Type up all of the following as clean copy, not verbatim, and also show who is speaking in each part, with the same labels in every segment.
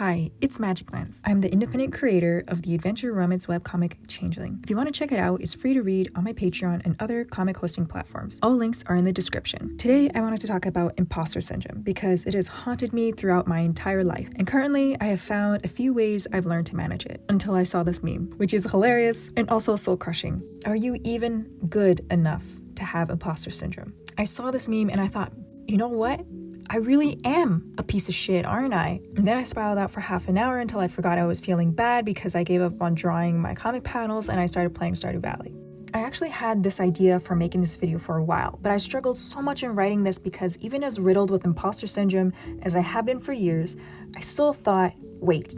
Speaker 1: Hi, it's Magic Lance. I'm the independent creator of the adventure romance webcomic Changeling. If you want to check it out, it's free to read on my Patreon and other comic hosting platforms. All links are in the description. Today, I wanted to talk about imposter syndrome because it has haunted me throughout my entire life. And currently, I have found a few ways I've learned to manage it until I saw this meme, which is hilarious and also soul-crushing. Are you even good enough to have imposter syndrome? I saw this meme and I thought, you know what? I really am a piece of shit, aren't I? And then I spiraled out for half an hour until I forgot I was feeling bad because I gave up on drawing my comic panels and I started playing Stardew Valley. I actually had this idea for making this video for a while, but I struggled so much in writing this because even as riddled with imposter syndrome as I have been for years, I still thought, wait,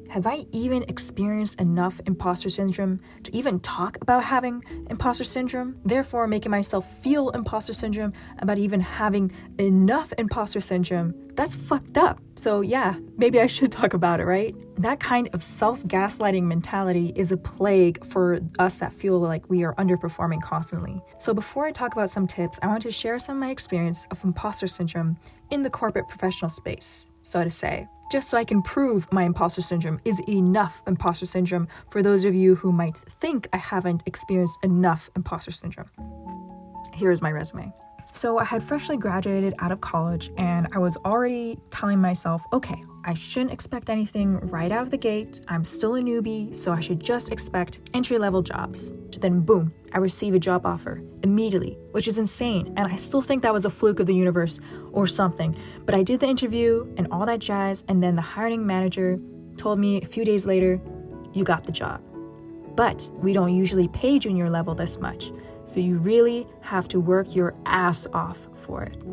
Speaker 1: have I even experienced enough imposter syndrome to even talk about having imposter syndrome? Therefore, making myself feel imposter syndrome about even having enough imposter syndrome, that's fucked up. So yeah, maybe I should talk about it, right? That kind of self-gaslighting mentality is a plague for us that feel like we are underperforming constantly. So before I talk about some tips, I want to share some of my experience of imposter syndrome in the corporate professional space, so to say. Just so I can prove my imposter syndrome is enough imposter syndrome for those of you who might think I haven't experienced enough imposter syndrome. Here's my resume. So I had freshly graduated out of college and I was already telling myself, okay, I shouldn't expect anything right out of the gate. I'm still a newbie, so I should just expect entry-level jobs. Then boom, I receive a job offer immediately, which is insane. And I still think that was a fluke of the universe or something. But I did the interview and all that jazz. And then the hiring manager told me a few days later, you got the job. But we don't usually pay junior level this much. So you really have to work your ass off for it.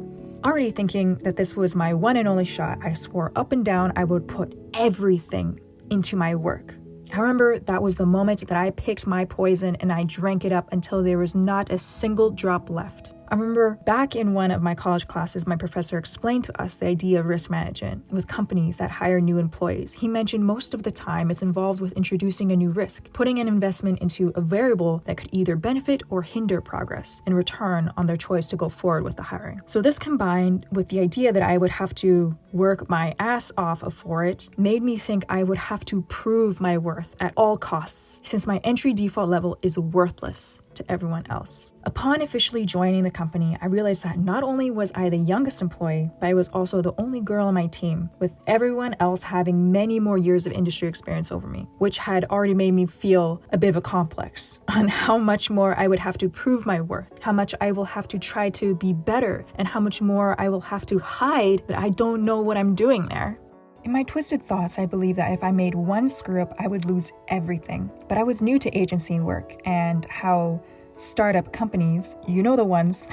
Speaker 1: Already thinking that this was my one and only shot, I swore up and down I would put everything into my work. I remember that was the moment that I picked my poison and I drank it up until there was not a single drop left. I remember back in one of my college classes, my professor explained to us the idea of risk management with companies that hire new employees. He mentioned most of the time it's involved with introducing a new risk, putting an investment into a variable that could either benefit or hinder progress in return on their choice to go forward with the hiring. So this combined with the idea that I would have to work my ass off for it made me think I would have to prove my worth at all costs, since my entry default level is worthless to everyone else. Upon officially joining the company, I realized that not only was I the youngest employee, but I was also the only girl on my team, with everyone else having many more years of industry experience over me, which had already made me feel a bit of a complex on how much more I would have to prove my worth, how much I will have to try to be better, and how much more I will have to hide that I don't know what I'm doing there. In my twisted thoughts, I believed that if I made one screw up, I would lose everything. But I was new to agency work and how startup companies, you know the ones,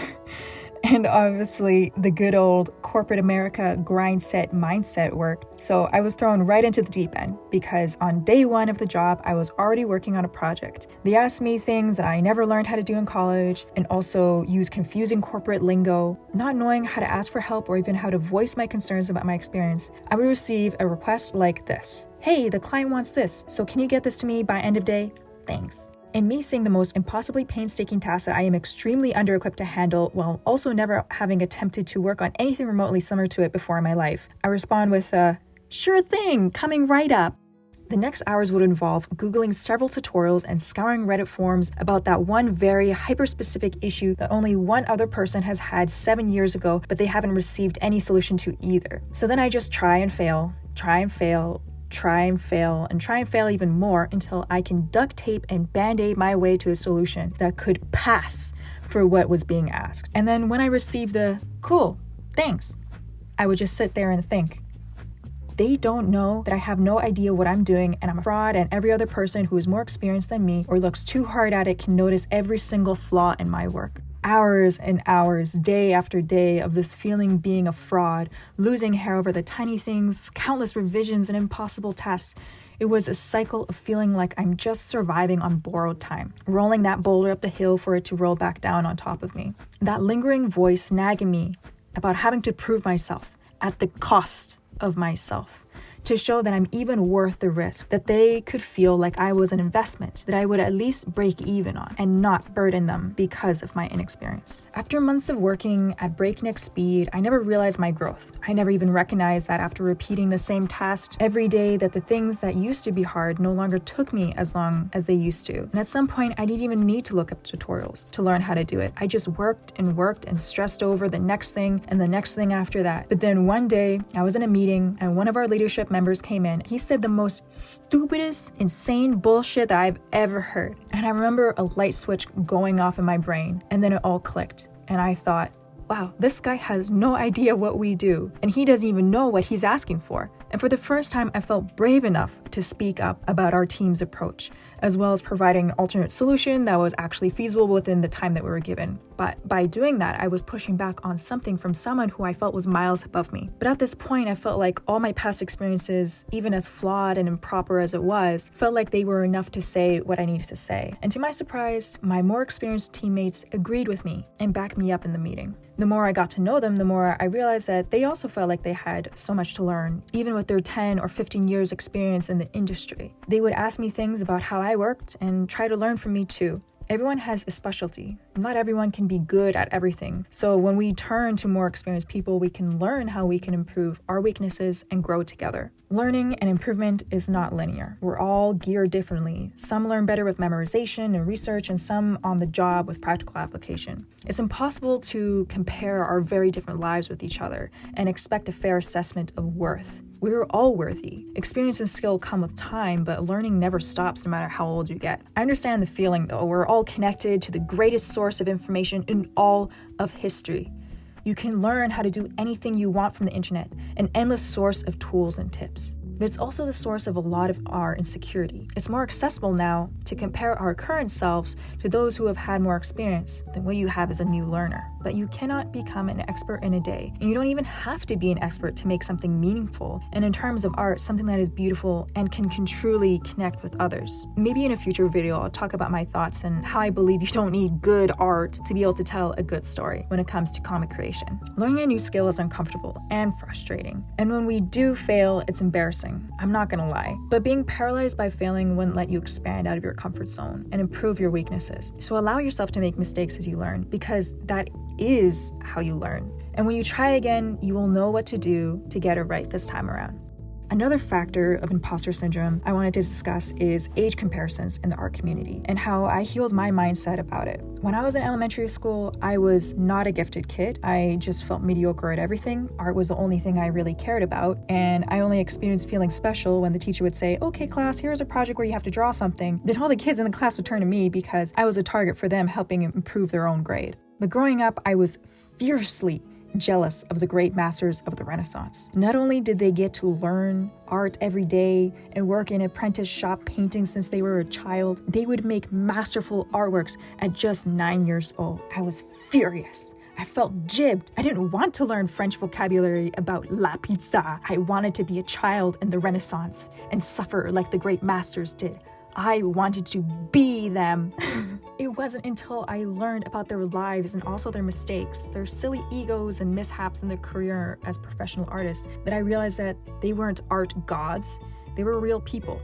Speaker 1: and obviously the good old corporate America grind set mindset worked. So I was thrown right into the deep end because on day one of the job, I was already working on a project. They asked me things that I never learned how to do in college and also use confusing corporate lingo. Not knowing how to ask for help or even how to voice my concerns about my experience, I would receive a request like this. Hey, the client wants this, so can you get this to me by end of day? Thanks. And me seeing the most impossibly painstaking task that I am extremely under-equipped to handle while also never having attempted to work on anything remotely similar to it before in my life, I respond with a, sure thing, coming right up. The next hours would involve Googling several tutorials and scouring Reddit forums about that one very hyper-specific issue that only one other person has had 7 years ago, but they haven't received any solution to either. So then I just try and fail even more until I can duct tape and band-aid my way to a solution that could pass for what was being asked. And then when I received the, cool, thanks, I would just sit there and think, they don't know that I have no idea what I'm doing and I'm a fraud, and every other person who is more experienced than me or looks too hard at it can notice every single flaw in my work. Hours and hours, day after day of this feeling being a fraud, losing hair over the tiny things, countless revisions and impossible tasks. It was a cycle of feeling like I'm just surviving on borrowed time, rolling that boulder up the hill for it to roll back down on top of me. That lingering voice nagging me about having to prove myself at the cost of myself, to show that I'm even worth the risk, that they could feel like I was an investment, that I would at least break even on and not burden them because of my inexperience. After months of working at breakneck speed, I never realized my growth. I never even recognized that after repeating the same task every day, that the things that used to be hard no longer took me as long as they used to. And at some point, I didn't even need to look up tutorials to learn how to do it. I just worked and stressed over the next thing and the next thing after that. But then one day, I was in a meeting and one of our leadership members came in. He said the most stupidest, insane bullshit that I've ever heard. And I remember a light switch going off in my brain, and then it all clicked. And I thought, wow, this guy has no idea what we do, and he doesn't even know what he's asking for. And for the first time, I felt brave enough to speak up about our team's approach, as well as providing an alternate solution that was actually feasible within the time that we were given. But by doing that, I was pushing back on something from someone who I felt was miles above me. But at this point, I felt like all my past experiences, even as flawed and improper as it was, felt like they were enough to say what I needed to say. And to my surprise, my more experienced teammates agreed with me and backed me up in the meeting. The more I got to know them, the more I realized that they also felt like they had so much to learn, even with their 10 or 15 years experience in the industry. They would ask me things about how I worked and try to learn from me too. Everyone has a specialty. Not everyone can be good at everything. So when we turn to more experienced people, we can learn how we can improve our weaknesses and grow together. Learning and improvement is not linear. We're all geared differently. Some learn better with memorization and research, and some on the job with practical application. It's impossible to compare our very different lives with each other and expect a fair assessment of worth. We're all worthy. Experience and skill come with time, but learning never stops no matter how old you get. I understand the feeling though. We're all connected to the greatest source of information in all of history. You can learn how to do anything you want from the internet, an endless source of tools and tips. But it's also the source of a lot of our insecurity. It's more accessible now to compare our current selves to those who have had more experience than what you have as a new learner. But you cannot become an expert in a day, and you don't even have to be an expert to make something meaningful. And in terms of art, something that is beautiful and can truly connect with others. Maybe in a future video, I'll talk about my thoughts and how I believe you don't need good art to be able to tell a good story when it comes to comic creation. Learning a new skill is uncomfortable and frustrating. And when we do fail, it's embarrassing. I'm not gonna lie. But being paralyzed by failing wouldn't let you expand out of your comfort zone and improve your weaknesses. So allow yourself to make mistakes as you learn, because that is how you learn. And when you try again, you will know what to do to get it right this time around. Another factor of imposter syndrome I wanted to discuss is age comparisons in the art community and how I healed my mindset about it. When I was in elementary school, I was not a gifted kid. I just felt mediocre at everything. Art was the only thing I really cared about, and I only experienced feeling special when the teacher would say, "Okay, class, here's a project where you have to draw something." Then all the kids in the class would turn to me because I was a target for them, helping improve their own grade. But growing up, I was fiercely jealous of the great masters of the Renaissance. Not only did they get to learn art every day and work in apprentice shop painting since they were a child, they would make masterful artworks at just 9 years old. I was furious. I felt jibbed. I didn't want to learn French vocabulary about la pizza. I wanted to be a child in the Renaissance and suffer like the great masters did. I wanted to be them. It wasn't until I learned about their lives and also their mistakes, their silly egos and mishaps in their career as professional artists, that I realized that they weren't art gods, they were real people.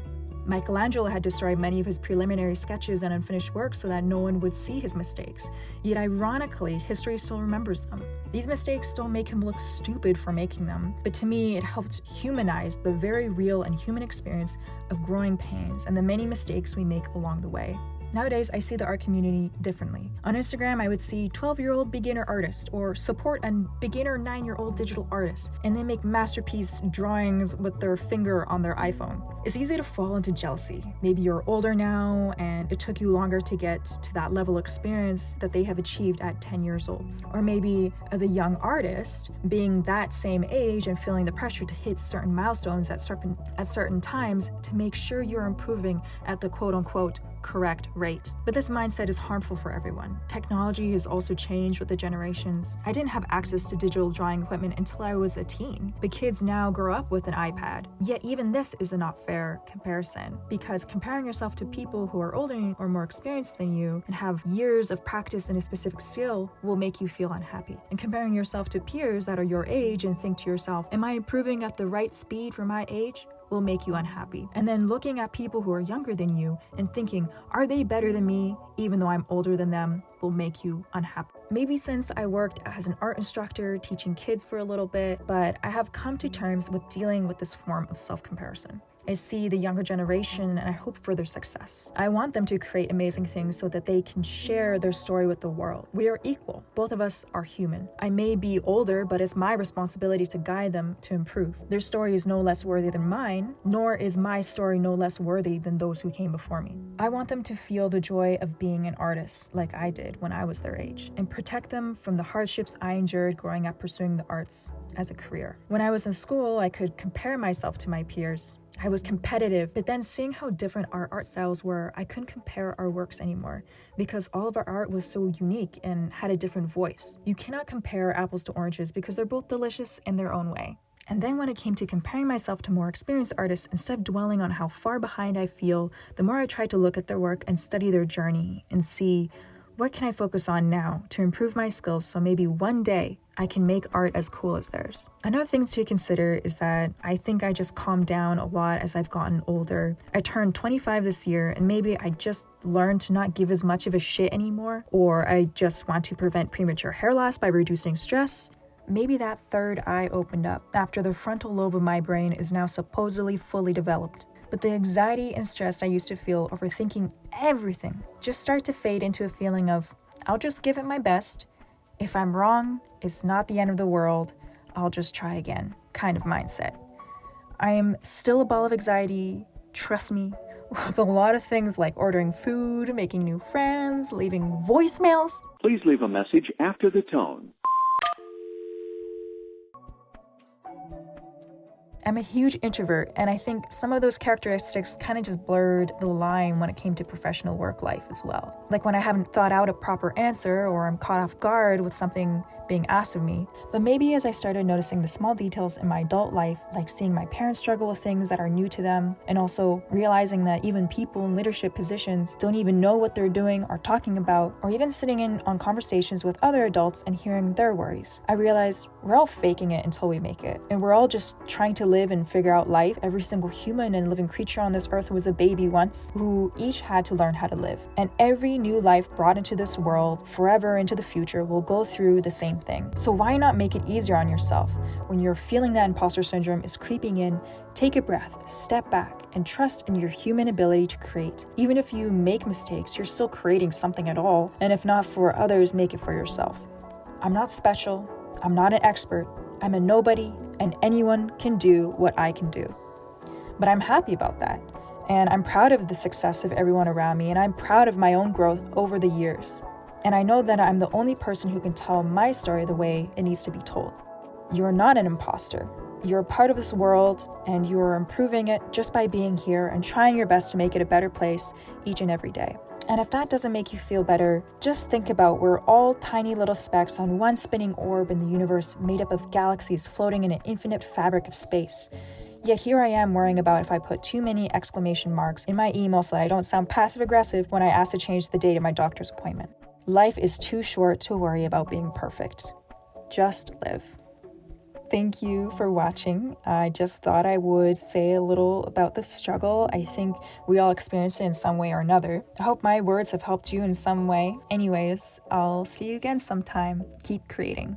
Speaker 1: Michelangelo had destroyed many of his preliminary sketches and unfinished works so that no one would see his mistakes. Yet ironically, history still remembers them. These mistakes don't make him look stupid for making them, but to me, it helped humanize the very real and human experience of growing pains and the many mistakes we make along the way. Nowadays, I see the art community differently. On Instagram, I would see 12-year-old beginner artist or support a beginner 9-year-old digital artist, and they make masterpiece drawings with their finger on their iPhone. It's easy to fall into jealousy. Maybe you're older now and it took you longer to get to that level of experience that they have achieved at 10 years old. Or maybe as a young artist, being that same age and feeling the pressure to hit certain milestones at certain times to make sure you're improving at the quote-unquote correct rate. But this mindset is harmful for everyone. Technology has also changed with the generations. I didn't have access to digital drawing equipment until I was a teen, but kids now grow up with an iPad. Yet even this is not fair unfair comparison, because comparing yourself to people who are older or more experienced than you and have years of practice in a specific skill will make you feel unhappy. And comparing yourself to peers that are your age and think to yourself, am I improving at the right speed for my age? Will make you unhappy. And then looking at people who are younger than you and thinking, are they better than me even though I'm older than them, will make you unhappy. Maybe since I worked as an art instructor teaching kids for a little bit, but I have come to terms with dealing with this form of self-comparison. I see the younger generation and I hope for their success. I want them to create amazing things so that they can share their story with the world. We are equal. Both of us are human. I may be older, but it's my responsibility to guide them to improve. Their story is no less worthy than mine, nor is my story no less worthy than those who came before me. I want them to feel the joy of being an artist like I did when I was their age, and protect them from the hardships I endured growing up pursuing the arts as a career. When I was in school, I could compare myself to my peers. I was competitive, but then seeing how different our art styles were, I couldn't compare our works anymore because all of our art was so unique and had a different voice. You cannot compare apples to oranges because they're both delicious in their own way. And then when it came to comparing myself to more experienced artists, instead of dwelling on how far behind I feel, the more I tried to look at their work and study their journey and see, what can I focus on now to improve my skills so maybe one day I can make art as cool as theirs? Another thing to consider is that I think I just calmed down a lot as I've gotten older. I turned 25 this year, and maybe I just learned to not give as much of a shit anymore, or I just want to prevent premature hair loss by reducing stress. Maybe that third eye opened up after the frontal lobe of my brain is now supposedly fully developed. But the anxiety and stress I used to feel overthinking everything just start to fade into a feeling of, I'll just give it my best. If I'm wrong, it's not the end of the world. I'll just try again kind of mindset. I am still a ball of anxiety, trust me, with a lot of things like ordering food, making new friends, leaving voicemails.
Speaker 2: Please leave a message after the tone.
Speaker 1: I'm a huge introvert, and I think some of those characteristics kind of just blurred the line when it came to professional work life as well. Like when I haven't thought out a proper answer or I'm caught off guard with something being asked of me. But maybe as I started noticing the small details in my adult life, like seeing my parents struggle with things that are new to them, and also realizing that even people in leadership positions don't even know what they're doing or talking about, or even sitting in on conversations with other adults and hearing their worries, I realized we're all faking it until we make it. And we're all just trying to live and figure out life. Every single human and living creature on this earth was a baby once, who each had to learn how to live. And every new life brought into this world, forever into the future, will go through the same thing. So why not make it easier on yourself? When you're feeling that imposter syndrome is creeping in, take a breath, step back, and trust in your human ability to create. Even if you make mistakes, you're still creating something at all. And if not for others, make it for yourself. I'm not special. I'm not an expert. I'm a nobody, and anyone can do what I can do. But I'm happy about that. And I'm proud of the success of everyone around me, and I'm proud of my own growth over the years. And I know that I'm the only person who can tell my story the way it needs to be told. You're not an imposter. You're a part of this world, and you are improving it just by being here and trying your best to make it a better place each and every day. And if that doesn't make you feel better, just think about we're all tiny little specks on one spinning orb in the universe made up of galaxies floating in an infinite fabric of space. Yet here I am worrying about if I put too many exclamation marks in my email so that I don't sound passive-aggressive when I ask to change the date of my doctor's appointment. Life is too short to worry about being perfect. Just live. Thank you for watching. I just thought I would say a little about the struggle. I think we all experience it in some way or another. I hope my words have helped you in some way. Anyways, I'll see you again sometime. Keep creating.